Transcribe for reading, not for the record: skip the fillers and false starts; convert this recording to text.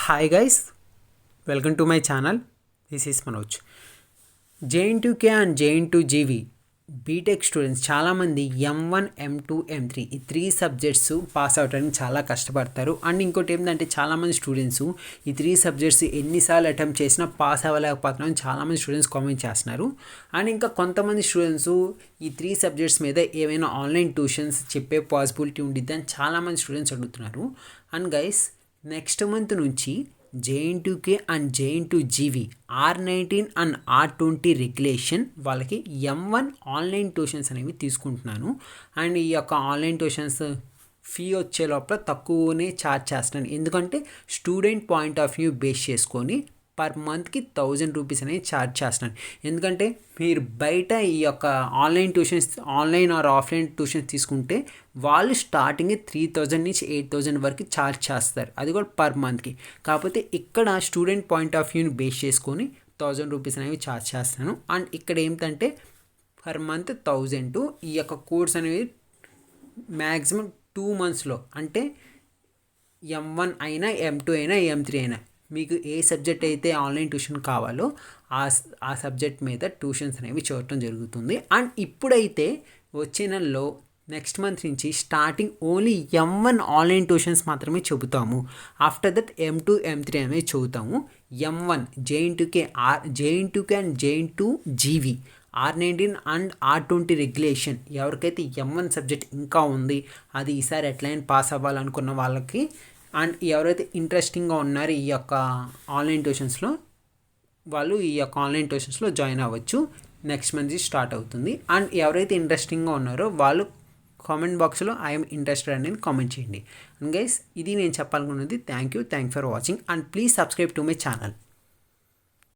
Hi guys, welcome to my channel. This is Manoj. JNTUK and JNTUGV BTech students చాలామంది M1, M2, M3 ఈ 3 subjects pass అవడానికి చాలా కష్టపడతారు. And ఇంకోటి ఏంటంటే చాలామంది స్టూడెంట్స్ ఈ 3 సబ్జెక్ట్స్ ఎన్నిసార్లు అటెంప్ట్ చేసినా పాస్ అవ్వలేకపోతున్నాం చాలామంది స్టూడెంట్స్ కామెంట్ చేస్తున్నారు. అండ్ ఇంకా కొంతమంది స్టూడెంట్స్ ఈ 3 సబ్జెక్ట్స్ మీద ఏమైనా ఆన్లైన్ ట్యూషన్స్ చెప్పే పాసిబిలిటీ ఉండిద్ది అని చాలామంది స్టూడెంట్స్ అడుగుతున్నారు. అండ్ గైస్, నెక్స్ట్ మంత్ నుంచి JNTUK and JNTUGV R19 and R20 regulation వాళ్ళకి M1 ఆన్లైన్ ట్యూషన్స్ అనేవి తీసుకుంటున్నాను. అండ్ ఈ యొక్క ఆన్లైన్ ట్యూషన్స్ ఫీ వచ్చే లోపల తక్కువనే ఛార్జ్ చేస్తున్నాను, ఎందుకంటే student point of view base చేసుకొని పర్ మంత్కి 1000 రూపీస్ అనేది ఛార్జ్ చేస్తున్నాను. ఎందుకంటే మీరు బయట ఈ యొక్క ఆన్లైన్ ఆర్ ఆఫ్లైన్ ట్యూషన్స్ తీసుకుంటే వాళ్ళు స్టార్టింగ్ 3000 నుంచి 8000 వరకు ఛార్జ్ చేస్తారు, అది కూడా పర్ మంత్కి. కాకపోతే ఇక్కడ స్టూడెంట్ పాయింట్ ఆఫ్ వ్యూని బేస్ చేసుకొని 1000 రూపీస్ అనేవి ఛార్జ్ చేస్తాను. అండ్ ఇక్కడ ఏంటంటే పర్ మంత్ 1000. ఈ యొక్క కోర్స్ అనేవి మ్యాక్సిమం 2 monthsలో, అంటే M1 అయినా M2 అయినా M3 అయినా మీకు ఏ సబ్జెక్ట్ అయితే ఆన్లైన్ ట్యూషన్ కావాలో ఆ సబ్జెక్ట్ మీద ట్యూషన్స్ అనేవి చూడటం జరుగుతుంది. అండ్ ఇప్పుడైతే వచ్చే నెలలో నెక్స్ట్ మంత్ నుంచి starting only M1 online tuitions మాత్రమే చెబుతాము. ఆఫ్టర్ దట్ M2, M3 అనేవి చదువుతాము. M1 JNTUK and JNTUGV R19 and R20 regulation ఎవరికైతే M1 సబ్జెక్ట్ ఇంకా ఉంది, అది ఈసారి ఎట్లయినా పాస్ అవ్వాలనుకున్న వాళ్ళకి, అండ్ ఎవరైతే ఇంట్రెస్టింగ్గా ఉన్నారో ఈ యొక్క ఆన్లైన్ ట్యూషన్స్లో, వాళ్ళు ఈ యొక్క ఆన్లైన్ ట్యూషన్స్లో జాయిన్ అవ్వచ్చు. నెక్స్ట్ మంత్ స్టార్ట్ అవుతుంది. అండ్ ఎవరైతే ఇంట్రెస్టింగ్గా ఉన్నారో వాళ్ళు కామెంట్ బాక్స్లో ఐఎమ్ ఇంట్రెస్టెడ్ అనేది కామెంట్ చేయండి. అండ్ గైస్, ఇది నేను చెప్పాలనుకున్నది. Thank you for watching and please subscribe to my channel.